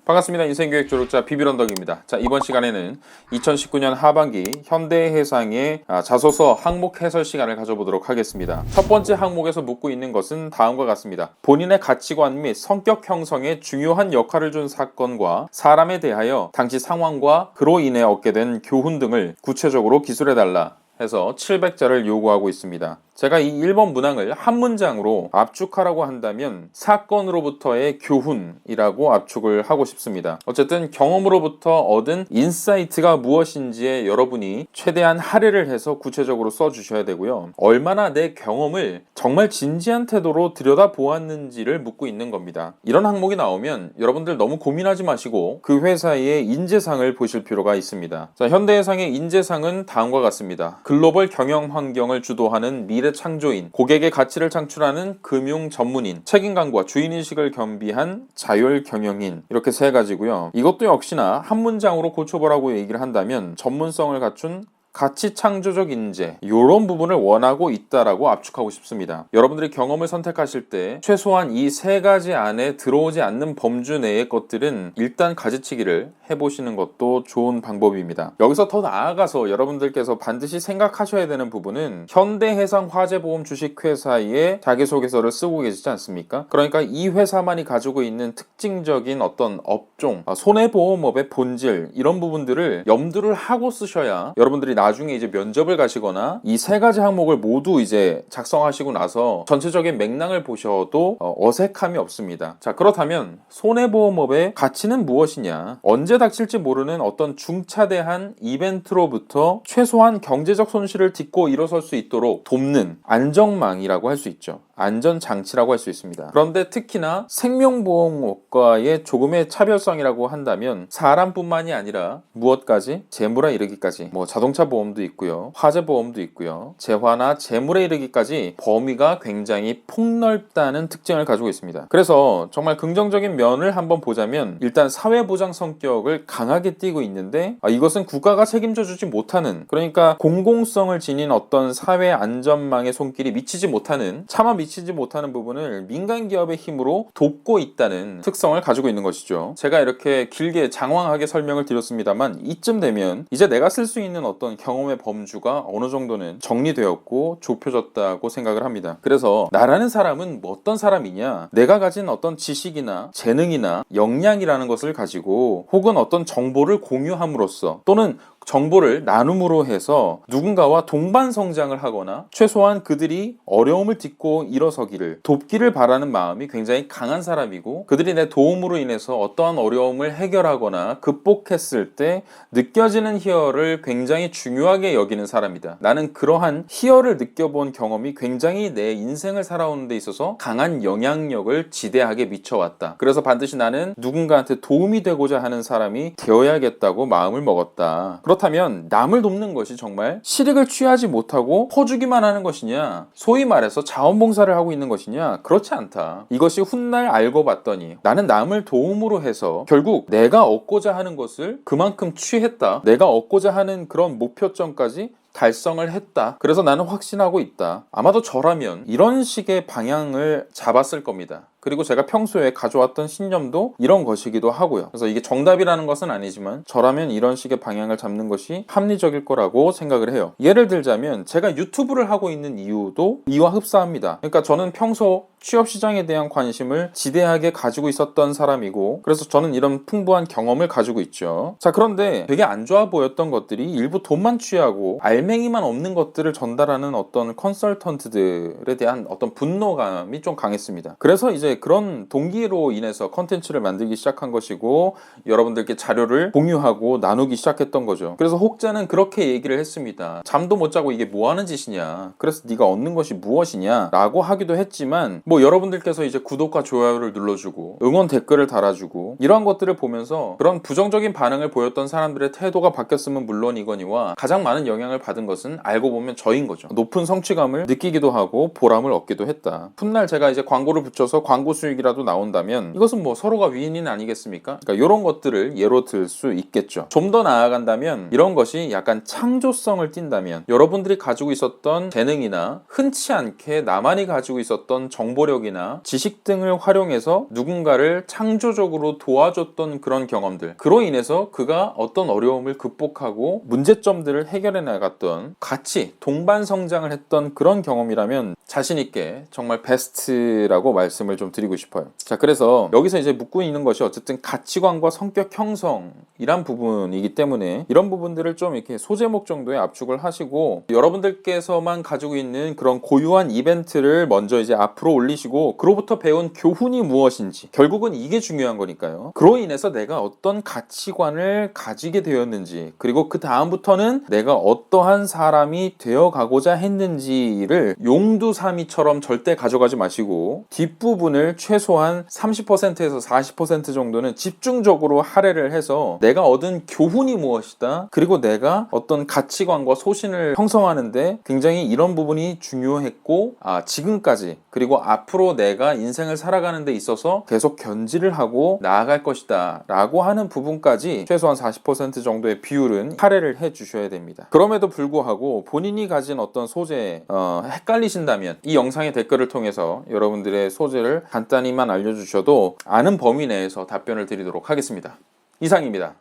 반갑습니다. 인생교육 졸업자 비비런덕입니다. 자, 이번 시간에는 2019년 하반기 현대해상의 자소서 항목 해설 시간을 가져보도록 하겠습니다. 첫 번째 항목에서 묻고 있는 것은 다음과 같습니다. 본인의 가치관 및 성격 형성에 중요한 역할을 준 사건과 사람에 대하여 당시 상황과 그로 인해 얻게 된 교훈 등을 구체적으로 기술해달라 해서 700자를 요구하고 있습니다. 제가 이 1번 문항을 한 문장으로 압축하라고 한다면 사건으로부터의 교훈이라고 압축을 하고 싶습니다. 어쨌든 경험으로부터 얻은 인사이트가 무엇인지에 여러분이 최대한 할애를 해서 구체적으로 써주셔야 되고요. 얼마나 내 경험을 정말 진지한 태도로 들여다보았는지를 묻고 있는 겁니다. 이런 항목이 나오면 여러분들 너무 고민하지 마시고 그 회사의 인재상을 보실 필요가 있습니다. 자, 현대해상의 인재상은 다음과 같습니다. 글로벌 경영 환경을 주도하는 미래 창조인, 고객의 가치를 창출하는 금융 전문인, 책임감과 주인의식을 겸비한 자율 경영인, 이렇게 세 가지고요. 이것도 역시나 한 문장으로 고쳐보라고 얘기를 한다면 전문성을 갖춘 가치 창조적 인재, 이런 부분을 원하고 있다라고 압축하고 싶습니다. 여러분들이 경험을 선택하실 때 최소한 이 세 가지 안에 들어오지 않는 범주 내의 것들은 일단 가지치기를 해보시는 것도 좋은 방법입니다. 여기서 더 나아가서 여러분들께서 반드시 생각하셔야 되는 부분은 현대해상화재보험 주식회사의 자기소개서를 쓰고 계시지 않습니까? 그러니까 이 회사만이 가지고 있는 특징적인 어떤 업종, 손해보험업의 본질, 이런 부분들을 염두를 하고 쓰셔야 여러분들이 나중에 이제 면접을 가시거나 이 세 가지 항목을 모두 이제 작성하시고 나서 전체적인 맥락을 보셔도 어색함이 없습니다. 자, 그렇다면 손해보험업의 가치는 무엇이냐? 언제 닥칠지 모르는 어떤 중차대한 이벤트로부터 최소한 경제적 손실을 딛고 일어설 수 있도록 돕는 안정망이라고 할 수 있죠. 안전장치라고 할 수 있습니다. 그런데 특히나 생명보험업과의 조금의 차별성이라고 한다면 사람뿐만이 아니라 무엇까지? 재물에 이르기까지, 자동차 보험도 있고요, 화재 보험도 있고요, 재화나 재물에 이르기까지 범위가 굉장히 폭넓다는 특징을 가지고 있습니다. 그래서 정말 긍정적인 면을 한번 보자면 일단 사회보장 성격을 강하게 띠고 있는데 이것은 국가가 책임져 주지 못하는, 그러니까 공공성을 지닌 어떤 사회 안전망의 손길이 미치지 못하는, 차마 미치지 못하는 부분을 민간 기업의 힘으로 돕고 있다는 특성을 가지고 있는 것이죠. 제가 이렇게 길게 장황하게 설명을 드렸습니다만 이쯤 되면 이제 내가 쓸 수 있는 어떤 경험의 범주가 어느 정도는 정리되었고 좁혀졌다고 생각을 합니다. 그래서 나라는 사람은 어떤 사람이냐, 내가 가진 어떤 지식이나 재능이나 역량이라는 것을 가지고 혹은 어떤 정보를 공유함으로써 또는 정보를 나눔으로 해서 누군가와 동반 성장을 하거나 최소한 그들이 어려움을 딛고 일어서기를 돕기를 바라는 마음이 굉장히 강한 사람이고, 그들이 내 도움으로 인해서 어떠한 어려움을 해결하거나 극복했을 때 느껴지는 희열을 굉장히 중요하게 여기는 사람이다. 나는 그러한 희열을 느껴본 경험이 굉장히 내 인생을 살아오는 데 있어서 강한 영향력을 지대하게 미쳐왔다. 그래서 반드시 나는 누군가한테 도움이 되고자 하는 사람이 되어야겠다고 마음을 먹었다. 그렇다면 남을 돕는 것이 정말 실익을 취하지 못하고 퍼주기만 하는 것이냐, 소위 말해서 자원봉사를 하고 있는 것이냐? 그렇지 않다. 이것이 훗날 알고 봤더니 나는 남을 도움으로 해서 결국 내가 얻고자 하는 것을 그만큼 취했다. 내가 얻고자 하는 그런 목표점까지 달성을 했다. 그래서 나는 확신하고 있다. 아마도 저라면 이런 식의 방향을 잡았을 겁니다. 그리고 제가 평소에 가져왔던 신념도 이런 것이기도 하고요. 그래서 이게 정답이라는 것은 아니지만 저라면 이런 식의 방향을 잡는 것이 합리적일 거라고 생각을 해요. 예를 들자면 제가 유튜브를 하고 있는 이유도 이와 흡사합니다. 그러니까 저는 평소 취업시장에 대한 관심을 지대하게 가지고 있었던 사람이고, 그래서 저는 이런 풍부한 경험을 가지고 있죠. 자, 그런데 되게 안 좋아 보였던 것들이 일부 돈만 취하고 알맹이만 없는 것들을 전달하는 어떤 컨설턴트들에 대한 어떤 분노감이 좀 강했습니다. 그래서 이제 그런 동기로 인해서 컨텐츠를 만들기 시작한 것이고 여러분들께 자료를 공유하고 나누기 시작했던 거죠. 그래서 혹자는 그렇게 얘기를 했습니다. 잠도 못 자고 이게 뭐 하는 짓이냐, 그래서 네가 얻는 것이 무엇이냐 라고 하기도 했지만 여러분들께서 이제 구독과 좋아요를 눌러주고 응원 댓글을 달아주고 이러한 것들을 보면서 그런 부정적인 반응을 보였던 사람들의 태도가 바뀌었으면 물론이거니와 가장 많은 영향을 받은 것은 알고 보면 저인 거죠. 높은 성취감을 느끼기도 하고 보람을 얻기도 했다. 훗날 제가 이제 광고를 붙여서 광고 수익이라도 나온다면 이것은 서로가 윈윈 아니겠습니까? 그러니까 이런 것들을 예로 들 수 있겠죠. 좀 더 나아간다면 이런 것이 약간 창조성을 띈다면 여러분들이 가지고 있었던 재능이나 흔치 않게 나만이 가지고 있었던 정보 정보력이나 지식 등을 활용해서 누군가를 창조적으로 도와줬던 그런 경험들, 그로 인해서 그가 어떤 어려움을 극복하고 문제점들을 해결해 나갔던, 같이 동반 성장을 했던 그런 경험이라면 자신 있게 정말 베스트라고 말씀을 좀 드리고 싶어요. 자, 그래서 여기서 이제 묻고 있는 것이 어쨌든 가치관과 성격 형성이란 부분이기 때문에 이런 부분들을 좀 이렇게 소제목 정도에 압축을 하시고, 여러분들께서만 가지고 있는 그런 고유한 이벤트를 먼저 이제 앞으로 올리시고, 그로부터 배운 교훈이 무엇인지, 결국은 이게 중요한 거니까요. 그로 인해서 내가 어떤 가치관을 가지게 되었는지, 그리고 그 다음부터는 내가 어떠한 사람이 되어가고자 했는지를 용두사미처럼 절대 가져가지 마시고, 뒷부분을 최소한 30%에서 40% 정도는 집중적으로 할애를 해서 내가 얻은 교훈이 무엇이다, 그리고 내가 어떤 가치관과 소신을 형성하는데 굉장히 이런 부분이 중요했고, 지금까지 그리고 앞으로 내가 인생을 살아가는 데 있어서 계속 견지를 하고 나아갈 것이다 라고 하는 부분까지 최소한 40% 정도의 비율은 할애를 해 주셔야 됩니다. 그럼에도 불구하고 본인이 가진 어떤 소재 헷갈리신다면 이 영상의 댓글을 통해서 여러분들의 소재를 간단히만 알려주셔도 아는 범위 내에서 답변을 드리도록 하겠습니다. 이상입니다.